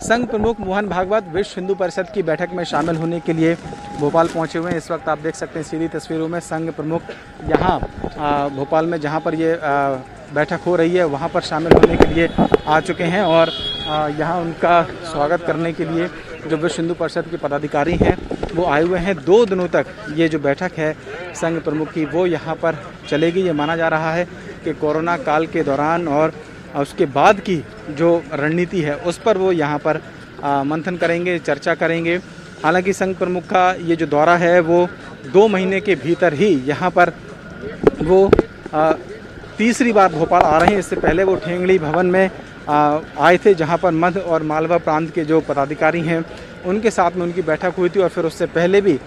संघ प्रमुख मोहन भागवत विश्व हिंदू परिषद की बैठक में शामिल होने के लिए भोपाल पहुंचे हुए हैं। इस वक्त आप देख सकते हैं सीधी तस्वीरों में संघ प्रमुख यहाँ भोपाल में जहाँ पर ये बैठक हो रही है वहाँ पर शामिल होने के लिए आ चुके हैं और यहाँ उनका स्वागत करने के लिए जो विश्व हिंदू परिषद के पदाधिकारी हैं वो आए हुए हैं। 2 दिनों तक ये जो बैठक है संघ प्रमुख की वो यहाँ पर चलेगी। ये माना जा रहा है कि कोरोना काल के दौरान और उसके बाद की जो रणनीति है उस पर वो यहाँ पर मंथन करेंगे, चर्चा करेंगे। हालांकि संघ प्रमुख का ये जो दौरा है वो 2 महीने के भीतर ही यहाँ पर वो तीसरी बार भोपाल आ रहे हैं। इससे पहले वो ठेंगड़ी भवन में आए थे जहाँ पर मध्य और मालवा प्रांत के जो पदाधिकारी हैं उनके साथ में उनकी बैठक हुई थी और फिर उससे पहले भी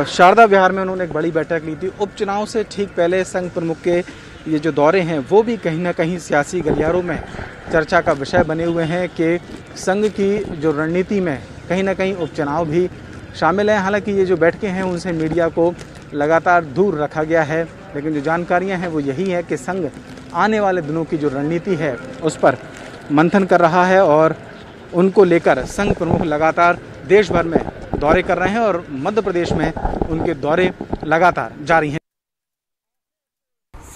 शारदा विहार में उन्होंने एक बड़ी बैठक ली थी। उपचुनाव से ठीक पहले संघ प्रमुख के ये जो दौरे हैं वो भी कहीं ना कहीं सियासी गलियारों में चर्चा का विषय बने हुए हैं कि संघ की जो रणनीति में कहीं ना कहीं उपचुनाव भी शामिल हैं। हालांकि ये जो बैठकें हैं उनसे मीडिया को लगातार दूर रखा गया है, लेकिन जो जानकारियां हैं वो यही है कि संघ आने वाले दिनों की जो रणनीति है उस पर मंथन कर रहा है और उनको लेकर संघ प्रमुख लगातार देश भर में दौरे कर रहे हैं और मध्य प्रदेश में उनके दौरे लगातार जारी हैं।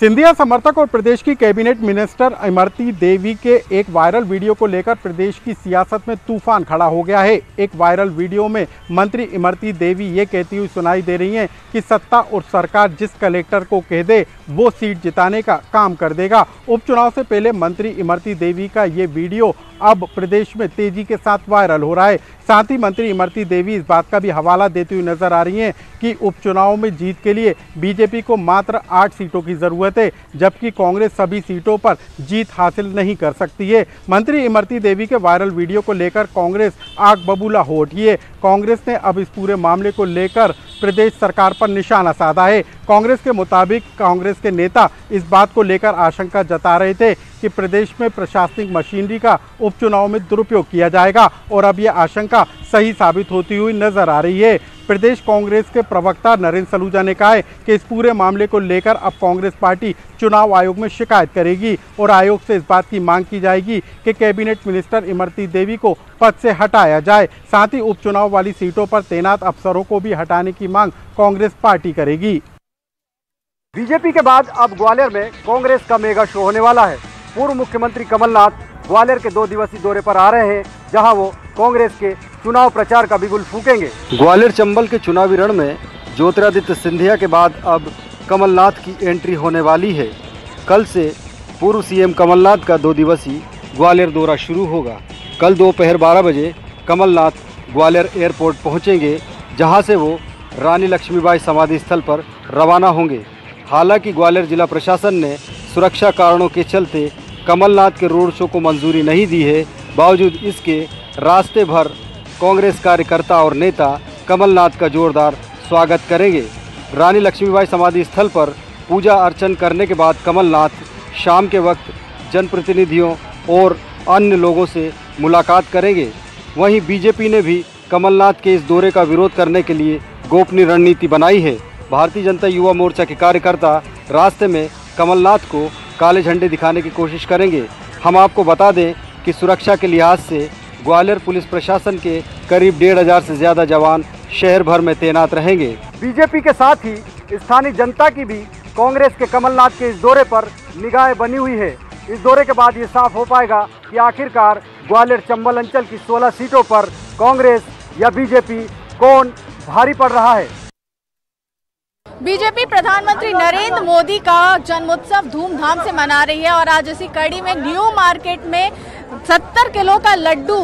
सिंधिया समर्थक और प्रदेश की कैबिनेट मिनिस्टर इमरती देवी के एक वायरल वीडियो को लेकर प्रदेश की सियासत में तूफान खड़ा हो गया है। एक वायरल वीडियो में मंत्री इमरती देवी ये कहती हुई सुनाई दे रही हैं कि सत्ता और सरकार जिस कलेक्टर को कह दे वो सीट जिताने का काम कर देगा। उपचुनाव से पहले मंत्री इमरती देवी का ये वीडियो अब प्रदेश में तेजी के साथ वायरल हो रहा है। साथ ही मंत्री इमरती देवी इस बात का भी हवाला देती हुई नजर आ रही हैं कि उपचुनाव में जीत के लिए बीजेपी को मात्र 8 सीटों की जरूरत है, जबकि कांग्रेस सभी सीटों पर जीत हासिल नहीं कर सकती है। मंत्री इमरती देवी के वायरल वीडियो को लेकर कांग्रेस आग बबूला हो उठी है। कांग्रेस ने अब इस पूरे मामले को लेकर प्रदेश सरकार पर निशाना साधा है। कांग्रेस के मुताबिक कांग्रेस के नेता इस बात को लेकर आशंका जता रहे थे कि प्रदेश में प्रशासनिक मशीनरी का उपचुनाव में दुरुपयोग किया जाएगा और अब यह आशंका सही साबित होती हुई नजर आ रही है। प्रदेश कांग्रेस के प्रवक्ता नरेंद्र सलूजा ने कहा है कि इस पूरे मामले को लेकर अब कांग्रेस पार्टी चुनाव आयोग में शिकायत करेगी और आयोग से इस बात की मांग की जाएगी कि कैबिनेट मिनिस्टर इमरती देवी को पद से हटाया जाए। साथ ही उपचुनाव वाली सीटों पर तैनात अफसरों को भी हटाने की मांग कांग्रेस पार्टी करेगी। बीजेपी के बाद अब ग्वालियर में कांग्रेस का मेगा शो होने वाला है। पूर्व मुख्यमंत्री कमलनाथ ग्वालियर के 2 दिवसीय दौरे पर आ रहे हैं, जहां वो कांग्रेस के चुनाव प्रचार का बिगुल फूकेंगे। ग्वालियर चंबल के चुनावी रण में ज्योतिरादित्य सिंधिया के बाद अब कमलनाथ की एंट्री होने वाली है। कल से पूर्व सीएम कमलनाथ का 2 दिवसीय ग्वालियर दौरा शुरू होगा। कल दोपहर 12 बजे कमलनाथ ग्वालियर एयरपोर्ट पहुंचेंगे, जहां से वो रानी लक्ष्मीबाई समाधि स्थल पर रवाना होंगे। हालांकि ग्वालियर जिला प्रशासन ने सुरक्षा कारणों के चलते कमलनाथ के रोड शो को मंजूरी नहीं दी है। बावजूद इसके रास्ते भर कांग्रेस कार्यकर्ता और नेता कमलनाथ का जोरदार स्वागत करेंगे। रानी लक्ष्मीबाई समाधि स्थल पर पूजा अर्चन करने के बाद कमलनाथ शाम के वक्त जनप्रतिनिधियों और अन्य लोगों से मुलाकात करेंगे। वहीं बीजेपी ने भी कमलनाथ के इस दौरे का विरोध करने के लिए गोपनीय रणनीति बनाई है। भारतीय जनता युवा मोर्चा के कार्यकर्ता रास्ते में कमलनाथ को काले झंडे दिखाने की कोशिश करेंगे। हम आपको बता दें कि सुरक्षा के लिहाज से ग्वालियर पुलिस प्रशासन के करीब 1500 से ज़्यादा जवान शहर भर में तैनात रहेंगे। बीजेपी के साथ ही स्थानीय जनता की भी कांग्रेस के कमलनाथ के इस दौरे पर निगाहें बनी हुई है। इस दौरे के बाद ये साफ हो पाएगा कि आखिरकार ग्वालियर चंबल अंचल की 16 सीटों पर कांग्रेस या बीजेपी कौन भारी पड़ रहा है। बीजेपी प्रधानमंत्री नरेंद्र मोदी का जन्मोत्सव धूमधाम से मना रही है और आज इसी कड़ी में न्यू मार्केट में 70 किलो का लड्डू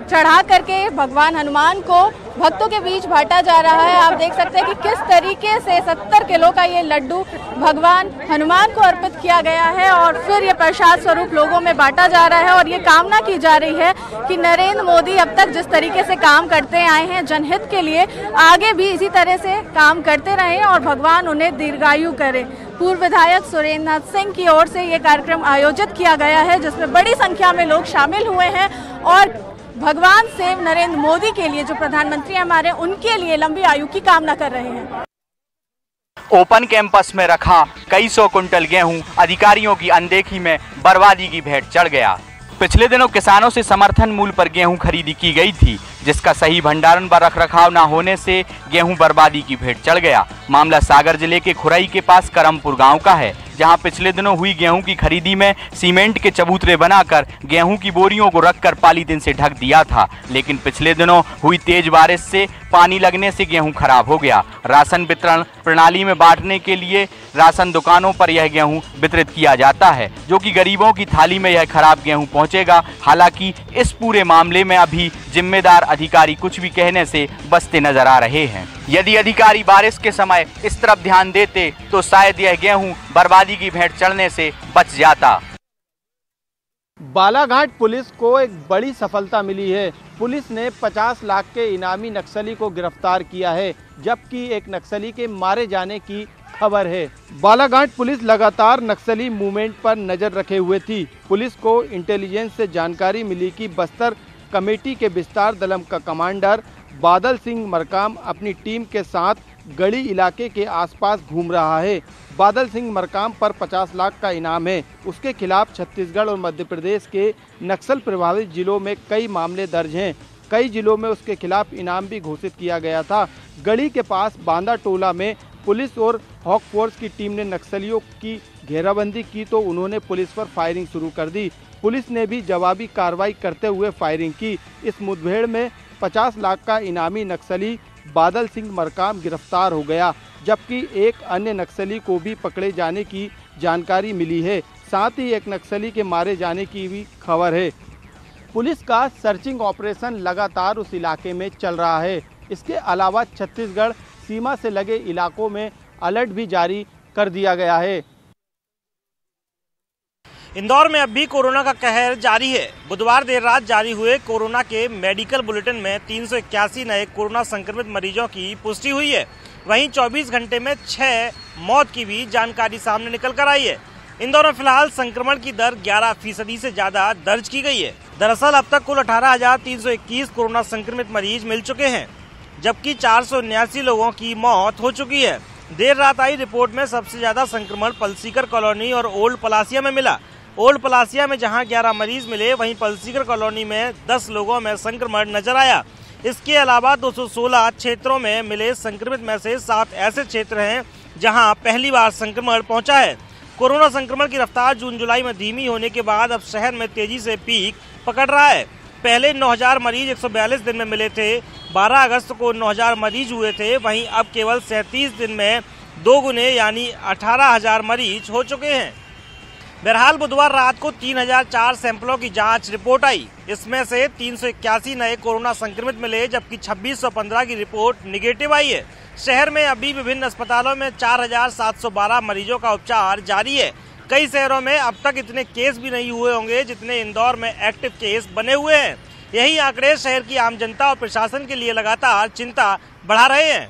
चढ़ा करके भगवान हनुमान को भक्तों के बीच बांटा जा रहा है। आप देख सकते हैं कि किस तरीके से 70 किलो का ये लड्डू भगवान हनुमान को अर्पित किया गया है और फिर ये प्रसाद स्वरूप लोगों में बांटा जा रहा है और ये कामना की जा रही है कि नरेंद्र मोदी अब तक जिस तरीके से काम करते आए हैं जनहित के लिए, आगे भी इसी तरह से काम करते रहें और भगवान उन्हें दीर्घायु करे। पूर्व विधायक सुरेंद्र नाथ सिंह की ओर से ये कार्यक्रम आयोजित किया गया है, जिसमें बड़ी संख्या में लोग शामिल हुए हैं और भगवान से नरेंद्र मोदी के लिए, जो प्रधानमंत्री हमारे, उनके लिए लंबी आयु की कामना कर रहे हैं। ओपन कैंपस में रखा कई सौ कुंटल गेहूं अधिकारियों की अनदेखी में बर्बादी की भेंट चढ़ गया। पिछले दिनों किसानों से समर्थन मूल्य पर गेहूं खरीदी की गई थी, जिसका सही भंडारण व रखरखाव न होने से गेहूं बर्बादी की भेंट चढ़ गया। मामला सागर जिले के खुरई के पास करमपुर गांव का है, जहां पिछले दिनों हुई गेहूं की खरीदी में सीमेंट के चबूतरे बनाकर गेहूं की बोरियों को रखकर पॉलीथिन से ढक दिया था, लेकिन पिछले दिनों हुई तेज बारिश से पानी लगने से गेहूं खराब हो गया। राशन वितरण प्रणाली में बांटने के लिए राशन दुकानों पर यह गेहूं वितरित किया जाता है, जो कि गरीबों की थाली में यह खराब गेहूं पहुंचेगा। हालांकि इस पूरे मामले में अभी जिम्मेदार अधिकारी कुछ भी कहने से बचते नजर आ रहे हैं। यदि अधिकारी बारिश के समय इस तरफ ध्यान देते तो शायद यह गेहूं बर्बादी की भेंट चढ़ने से बच जाता। बालाघाट पुलिस को एक बड़ी सफलता मिली है। पुलिस ने 50 लाख के इनामी नक्सली को गिरफ्तार किया है, जबकि एक नक्सली के मारे जाने की खबर है। बालाघाट पुलिस लगातार नक्सली मूवमेंट पर नजर रखे हुए थी। पुलिस को इंटेलिजेंस से जानकारी मिली कि बस्तर कमेटी के विस्तार दलम का कमांडर बादल सिंह मरकाम अपनी टीम के साथ गढ़ी इलाके के आसपास घूम रहा है। बादल सिंह मरकाम पर 50 लाख का इनाम है। उसके खिलाफ छत्तीसगढ़ और मध्य प्रदेश के नक्सल प्रभावित जिलों में कई मामले दर्ज हैं। कई जिलों में उसके खिलाफ इनाम भी घोषित किया गया था। गढ़ी के पास बांदा टोला में पुलिस और हॉक फोर्स की टीम ने नक्सलियों की घेराबंदी की तो उन्होंने पुलिस पर फायरिंग शुरू कर दी। पुलिस ने भी जवाबी कार्रवाई करते हुए फायरिंग की। इस मुठभेड़ में 50 लाख का इनामी नक्सली बादल सिंह मरकाम गिरफ्तार हो गया, जबकि एक अन्य नक्सली को भी पकड़े जाने की जानकारी मिली है। साथ ही एक नक्सली के मारे जाने की भी खबर है। पुलिस का सर्चिंग ऑपरेशन लगातार उस इलाके में चल रहा है। इसके अलावा छत्तीसगढ़ सीमा से लगे इलाकों में अलर्ट भी जारी कर दिया गया है। इंदौर में अब भी कोरोना का कहर जारी है। बुधवार देर रात जारी हुए कोरोना के मेडिकल बुलेटिन में 381 नए कोरोना संक्रमित मरीजों की पुष्टि हुई है। वहीं 24 घंटे में 6 मौत की भी जानकारी सामने निकल कर आई है। इंदौर में फिलहाल संक्रमण की दर 11% से ज्यादा दर्ज की गई है। दरअसल अब तक कुल 18,321 कोरोना संक्रमित मरीज मिल चुके हैं, जबकि 479 लोगों की मौत हो चुकी है। देर रात आई रिपोर्ट में सबसे ज्यादा संक्रमण पलसीकर कॉलोनी और ओल्ड पलासिया में मिला। ओल्ड पलासिया में जहां 11 मरीज मिले, वहीं पलसीकर कॉलोनी में 10 लोगों में संक्रमण नजर आया। इसके अलावा 216 क्षेत्रों में मिले संक्रमित में से 7 ऐसे क्षेत्र हैं जहां पहली बार संक्रमण पहुंचा है। कोरोना संक्रमण की रफ्तार जून जुलाई में धीमी होने के बाद अब शहर में तेजी से पीक पकड़ रहा है। पहले 9,000 मरीज 142 दिन में मिले थे। 12 अगस्त को 9,000 मरीज हुए थे। वहीं अब केवल 37 दिन में 2 गुने यानी 18,000 मरीज हो चुके हैं। बहरहाल बुधवार रात को 3,004 सैंपलों की जांच रिपोर्ट आई। इसमें से 381 नए कोरोना संक्रमित मिले, जबकि 2,615 की रिपोर्ट निगेटिव आई है। शहर में अभी विभिन्न अस्पतालों में 4,712 मरीजों का उपचार जारी है। कई शहरों में अब तक इतने केस भी नहीं हुए होंगे जितने इंदौर में एक्टिव केस बने हुए हैं। यही आंकड़े शहर की आम जनता और प्रशासन के लिए लगातार चिंता बढ़ा रहे हैं।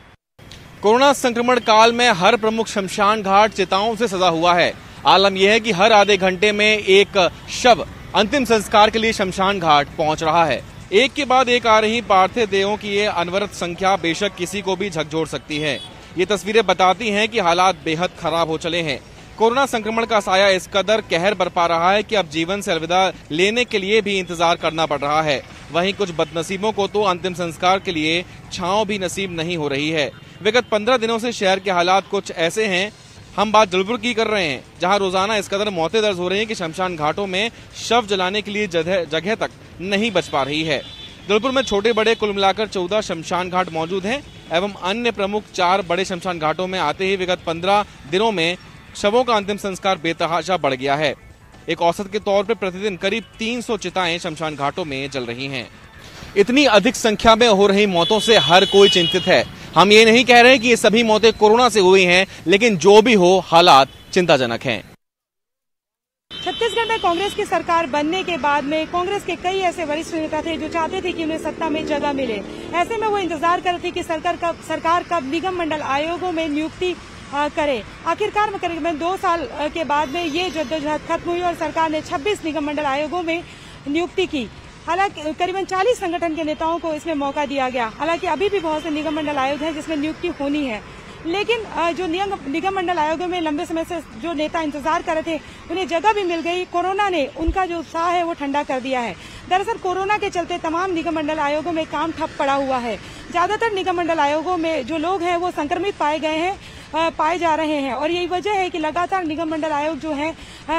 कोरोना संक्रमण काल में हर प्रमुख शमशान घाट चिताओं से सजा हुआ है। आलम यह है कि हर आधे घंटे में एक शव अंतिम संस्कार के लिए शमशान घाट पहुंच रहा है। एक के बाद एक आ रही पार्थिव देहों की ये अनवरत संख्या बेशक किसी को भी झकझोर सकती है। ये तस्वीरें बताती हैं कि हालात बेहद खराब हो चले हैं। कोरोना संक्रमण का साया इस कदर कहर बरपा रहा है कि अब जीवन से अलविदा लेने के लिए भी इंतजार करना पड़ रहा है। वहीं कुछ बदनसीबों को तो अंतिम संस्कार के लिए छांव भी नसीब नहीं हो रही है। विगत 15 दिनों से शहर के हालात कुछ ऐसे हैं। हम बात जबलपुर की कर रहे हैं, जहां रोजाना इस कदर मौतें दर्ज हो रही हैं कि शमशान घाटों में शव जलाने के लिए जगह तक नहीं बच पा रही है। जबलपुर में छोटे बड़े कुल मिलाकर 14 शमशान घाट मौजूद हैं एवं अन्य प्रमुख 4 बड़े शमशान घाटों में आते ही विगत 15 दिनों में शवों का अंतिम संस्कार बेतहाशा बढ़ गया है। एक औसत के तौर पर प्रतिदिन करीब 300 चिताएं शमशान घाटों में जल रही हैं। इतनी अधिक संख्या में हो रही मौतों से हर कोई चिंतित है। हम ये नहीं कह रहे कि ये सभी मौतें कोरोना से हुई हैं, लेकिन जो भी हो हालात चिंताजनक हैं। छत्तीसगढ़ में कांग्रेस की सरकार बनने के बाद में कांग्रेस के कई ऐसे वरिष्ठ नेता थे जो चाहते थे कि उन्हें सत्ता में जगह मिले। ऐसे में वो इंतजार कर रही थी कि सरकार कब निगम मंडल आयोगों में नियुक्ति करे। आखिरकार में करीबन 2 साल के बाद में ये जद्दोजहद खत्म हुई और सरकार ने 26 निगम मंडल आयोगों में नियुक्ति की। हालांकि करीबन 40 संगठन के नेताओं को इसमें मौका दिया गया। हालांकि अभी भी बहुत से निगम मंडल आयोग हैं जिसमें नियुक्ति होनी है। लेकिन जो निगम मंडल आयोगों में लंबे समय से जो नेता इंतजार कर रहे थे उन्हें जगह भी मिल गई। कोरोना ने उनका जो उत्साह है वो ठंडा कर दिया है। दरअसल कोरोना के चलते तमाम निगम मंडल आयोगों में काम ठप पड़ा हुआ है। ज्यादातर निगम मंडल आयोगों में जो लोग हैं वो संक्रमित पाए जा रहे हैं और यही वजह है कि लगातार निगम मंडल आयोग जो है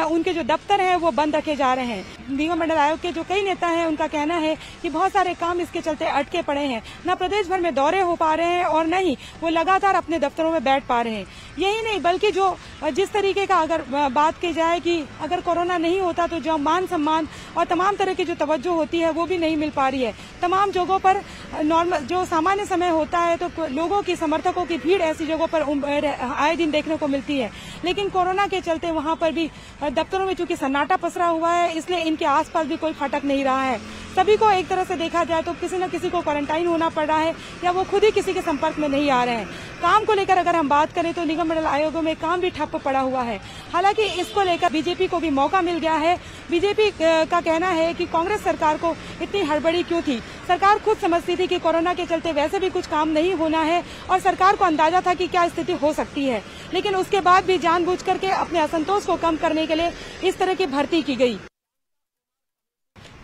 उनके जो दफ्तर हैं वो बंद रखे जा रहे हैं। निगम मंडल आयोग के जो कई नेता हैं उनका कहना है कि बहुत सारे काम इसके चलते अटके पड़े हैं, न प्रदेश भर में दौरे हो पा रहे हैं और न ही वो लगातार अपने दफ्तरों में बैठ पा रहे हैं। यही नहीं बल्कि जो जिस तरीके का अगर बात की जाए कि अगर कोरोना नहीं होता तो जो मान सम्मान और तमाम तरह की जो तवज्जो होती है वो भी नहीं मिल पा रही है। तमाम जगहों पर नॉर्मल जो सामान्य समय होता है तो लोगों की समर्थकों की भीड़ ऐसी जगहों पर आए दिन देखने को मिलती है, लेकिन कोरोना के चलते वहां पर भी दफ्तरों में चूंकि सन्नाटा पसरा हुआ है इसलिए इनके आसपास भी कोई फाटक नहीं रहा है। सभी को एक तरह से देखा जाए तो किसी न किसी को क्वारंटाइन होना पड़ रहा है या वो खुद ही किसी के संपर्क में नहीं आ रहे हैं। काम को लेकर अगर हम बात करें तो निगम मंडल आयोगों में काम भी ठप्प पड़ा हुआ है। हालांकि इसको लेकर बीजेपी को भी मौका मिल गया है। बीजेपी का कहना है कि कांग्रेस सरकार को इतनी हड़बड़ी क्यों थी। सरकार खुद समझती थी कि कोरोना के चलते वैसे भी कुछ काम नहीं होना है और सरकार को अंदाजा था कि क्या स्थिति हो सकती है, लेकिन उसके बाद भी जानबूझ करके अपने असंतोष को कम करने के लिए इस तरह की भर्ती की गई।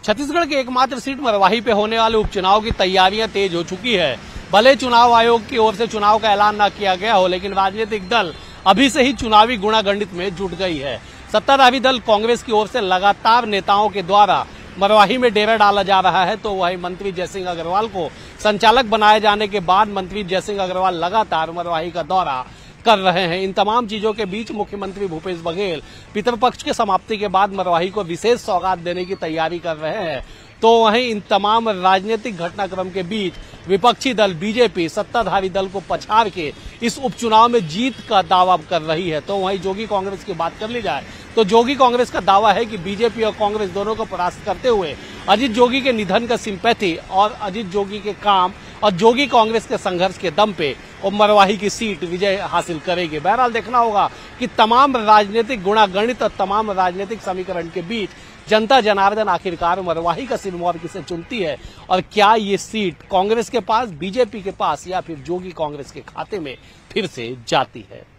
छत्तीसगढ़ की एकमात्र सीट मरवाही पे होने वाले उपचुनाव की तैयारियां तेज हो चुकी है। भले चुनाव आयोग की ओर से चुनाव का ऐलान न किया गया हो, लेकिन राजनीतिक दल अभी से ही चुनावी गुणागणित में जुट गई है। सत्ताधारी दल कांग्रेस की ओर से लगातार नेताओं के द्वारा मरवाही में डेरा डाला जा रहा है, तो वही मंत्री जयसिंह अग्रवाल को संचालक बनाए जाने के बाद मंत्री जयसिंह अग्रवाल लगातार मरवाही का दौरा कर रहे हैं। इन तमाम चीजों के बीच मुख्यमंत्री भूपेश बघेल पितृपक्ष के समाप्ति के बाद मरवाही को विशेष सौगात देने की तैयारी कर रहे हैं। तो वहीं इन तमाम राजनीतिक घटनाक्रम के बीच विपक्षी दल बीजेपी सत्ताधारी दल को पछाड़ के इस उपचुनाव में जीत का दावा कर रही है। तो वहीं जोगी कांग्रेस की बात कर ली जाए तो जोगी कांग्रेस का दावा है कि बीजेपी और कांग्रेस दोनों को परास्त करते हुए अजीत जोगी के निधन का सिंपैथी और अजीत जोगी के काम और जोगी कांग्रेस के संघर्ष के दम पे और मरवाही की सीट विजय हासिल करेगी। बहरहाल देखना होगा कि तमाम राजनीतिक गुणागणित और तमाम राजनीतिक समीकरण के बीच जनता जनार्दन आखिरकार मरवाही का सिरमौर किसे चुनती है और क्या ये सीट कांग्रेस के पास, बीजेपी के पास या फिर जोगी कांग्रेस के खाते में फिर से जाती है।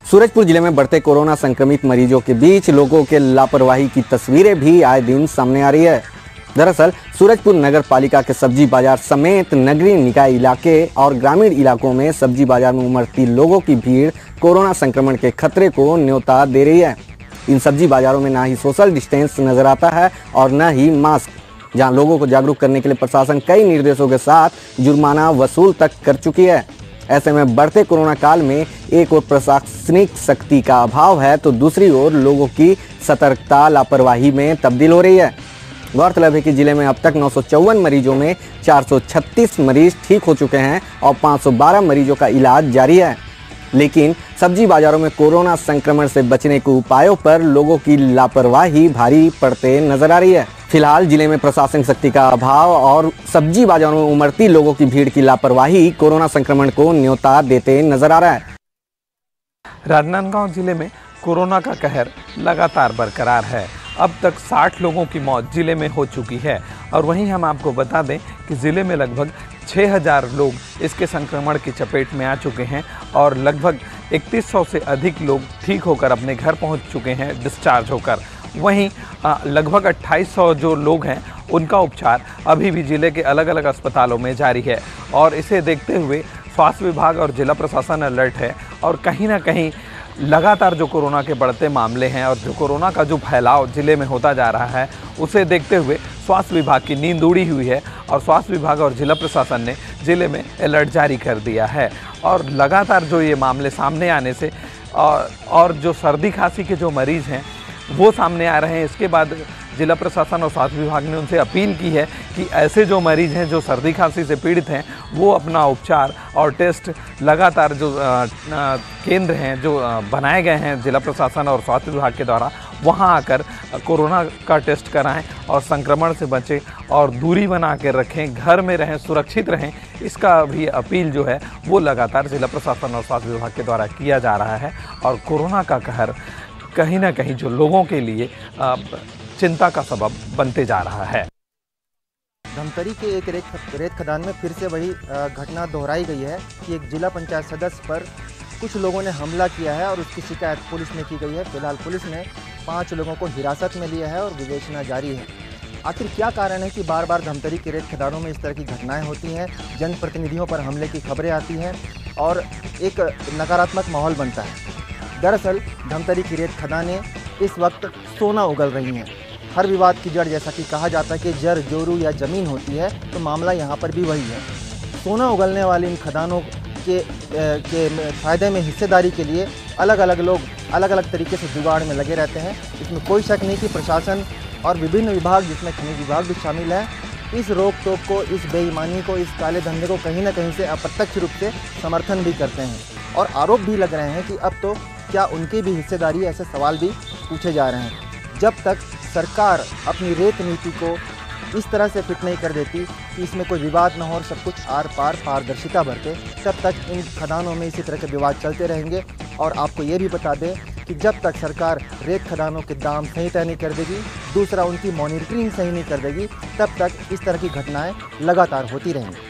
सूरजपुर जिले में बढ़ते कोरोना संक्रमित मरीजों के बीच लोगों के लापरवाही की तस्वीरें भी आए दिन सामने आ रही है। दरअसल सूरजपुर नगर पालिका के सब्जी बाजार समेत नगरीय निकाय इलाके और ग्रामीण इलाकों में सब्जी बाजार में उमड़ती लोगों की भीड़ कोरोना संक्रमण के खतरे को न्योता दे रही है। इन सब्जी बाजारों में ना ही सोशल डिस्टेंस नजर आता है और न ही मास्क, जहां लोगों को जागरूक करने के लिए प्रशासन कई निर्देशों के साथ जुर्माना वसूल तक कर चुकी है। ऐसे में बढ़ते कोरोना काल में एक ओर प्रशासनिक सख्ती का अभाव है तो दूसरी ओर लोगों की सतर्कता लापरवाही में तब्दील हो रही है। गौरतलब है कि जिले में अब तक 954 मरीजों में 436 मरीज ठीक हो चुके हैं और 512 मरीजों का इलाज जारी है। लेकिन सब्जी बाजारों में कोरोना संक्रमण से बचने के उपायों पर लोगों की लापरवाही भारी पड़ते नजर आ रही है। फिलहाल जिले में प्रशासनिक शक्ति का अभाव और सब्जी बाजारों में उमड़ती लोगों की भीड़ की लापरवाही कोरोना संक्रमण को न्योता देते नजर आ रहा है। राजनांदगांव जिले में कोरोना का कहर लगातार बरकरार है। अब तक 60 लोगों की मौत जिले में हो चुकी है और वहीं हम आपको बता दें कि जिले में लगभग 6000 लोग इसके संक्रमण की चपेट में आ चुके हैं और लगभग 3100 से अधिक लोग ठीक होकर अपने घर पहुंच चुके हैं डिस्चार्ज होकर। वहीं लगभग 2800 जो लोग हैं उनका उपचार अभी भी जिले के अलग अलग अस्पतालों में जारी है और इसे देखते हुए स्वास्थ्य विभाग और जिला प्रशासन अलर्ट है और कहीं ना कहीं लगातार जो कोरोना के बढ़ते मामले हैं और जो कोरोना का जो फैलाव जिले में होता जा रहा है उसे देखते हुए स्वास्थ्य विभाग की नींद उड़ी हुई है और स्वास्थ्य विभाग और जिला प्रशासन ने जिले में अलर्ट जारी कर दिया है। और लगातार जो ये मामले सामने आने से और जो सर्दी खांसी के जो मरीज़ हैं वो सामने आ रहे हैं, इसके बाद जिला प्रशासन और स्वास्थ्य विभाग ने उनसे अपील की है कि ऐसे जो मरीज़ हैं जो सर्दी खांसी से पीड़ित हैं वो अपना उपचार और टेस्ट लगातार जो केंद्र हैं जो बनाए गए हैं जिला प्रशासन और स्वास्थ्य विभाग के द्वारा वहां आकर कोरोना का टेस्ट कराएं और संक्रमण से बचें और दूरी बना के रखें, घर में रहें, सुरक्षित रहें। इसका भी अपील जो है वो लगातार जिला प्रशासन और स्वास्थ्य विभाग के द्वारा किया जा रहा है और कोरोना का कहर कहीं ना कहीं जो लोगों के लिए चिंता का सबब बनते जा रहा है। धमतरी के एक रेत खदान में फिर से वही घटना दोहराई गई है कि एक जिला पंचायत सदस्य पर कुछ लोगों ने हमला किया है और उसकी शिकायत पुलिस ने की गई है। फिलहाल पुलिस ने 5 लोगों को हिरासत में लिया है और विवेचना जारी है। आखिर क्या कारण है कि बार बार धमतरी के रेत खदानों में इस तरह की घटनाएं होती हैं, जनप्रतिनिधियों पर हमले की खबरें आती हैं और एक नकारात्मक माहौल बनता है। दरअसल धमतरी की रेत खदानें इस वक्त सोना उगल रही हैं। हर विवाद की जड़, जैसा कि कहा जाता है कि जड़ जोरू या ज़मीन होती है, तो मामला यहाँ पर भी वही है। सोना उगलने वाली इन खदानों के फ़ायदे में हिस्सेदारी के लिए अलग अलग लोग अलग अलग तरीके से जुगाड़ में लगे रहते हैं। इसमें कोई शक नहीं कि प्रशासन और विभिन्न विभाग, जिसमें खनिज विभाग भी शामिल है, इस रोक टोक को, इस बेईमानी को, इस काले धंधे को कहीं ना कहीं से अप्रत्यक्ष रूप से समर्थन भी करते हैं और आरोप भी लग रहे हैं कि अब तो क्या उनकी भी हिस्सेदारी, ऐसे सवाल भी पूछे जा रहे हैं। जब तक सरकार अपनी रेत नीति को इस तरह से फिट नहीं कर देती कि इसमें कोई विवाद न हो और सब कुछ आर पार पारदर्शिता बरते, तब तक इन खदानों में इसी तरह के विवाद चलते रहेंगे। और आपको ये भी बता दें कि जब तक सरकार रेत खदानों के दाम सही तय नहीं कर देगी, दूसरा उनकी मॉनिटरिंग सही नहीं कर देगी, तब तक इस तरह की घटनाएं लगातार होती रहेंगी।